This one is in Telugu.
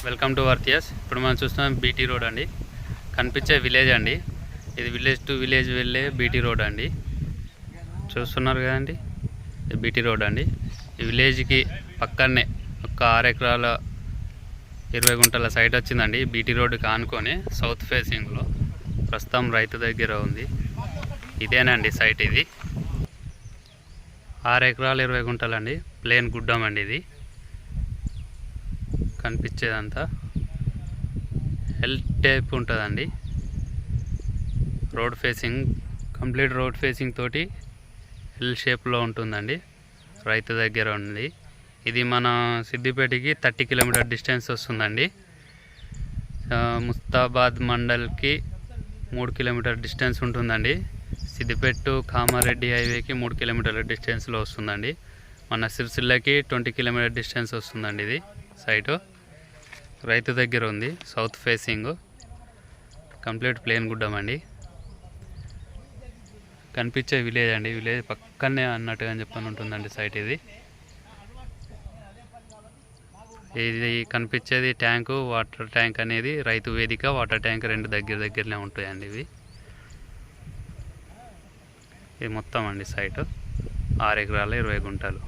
Welcome to వర్తియాస్. ఇప్పుడు మనం చూస్తున్నాం బీటీ రోడ్ అండి. కనిపించే విలేజ్ అండి. ఇది విలేజ్ టు విలేజ్ వెళ్ళే బీటీ రోడ్ అండి. చూస్తున్నారు కదండి, ఇది బీటీ రోడ్ అండి. ఈ విలేజ్కి పక్కనే ఒక 6 ఎకరాల 20 గుంటల సైట్ వచ్చిందండి. బీటీ రోడ్డుకి ఆనుకొని సౌత్ ఫేసింగ్లో ప్రస్తుతం రైతు దగ్గర ఉంది. ఇదేనండి సైట్. ఇది 6 ఎకరాల 20 గుంటలండి. ప్లేన్ గుడ్డం అండి. ఇది కనిపించేదంతా ఎల్ టైప్ ఉంటుందండి. Road facing, complete road facing తోటి ఎల్ షేప్లో ఉంటుందండి. రైతు దగ్గర ఉంది. ఇది మన సిద్దిపేటకి 30 కిలోమీటర్ డిస్టెన్స్ వస్తుందండి. ముస్తాబాద్ మండల్కి 3 కిలోమీటర్ డిస్టెన్స్ ఉంటుందండి. సిద్దిపేట టు కామారెడ్డి హైవేకి 3 కిలోమీటర్ల డిస్టెన్స్లో వస్తుందండి. మన సిరిసిల్లకి 20 కిలోమీటర్ డిస్టెన్స్ వస్తుందండి. ఇది సైటు రైతు దగ్గర ఉంది. South facing, complete plane Guddam అండి. కనిపించే విలేజ్ అండి. విలేజ్ పక్కనే అన్నట్టుగా చెప్పని ఉంటుందండి సైట్. ఇది కనిపించేది ట్యాంకు, వాటర్ ట్యాంక్ అనేది రైతు వేదిక, వాటర్ ట్యాంక్ రెండు దగ్గరనే ఉంటాయండి. ఇది మొత్తం అండి సైటు 6 ఎకరాల 20 గుంటలు.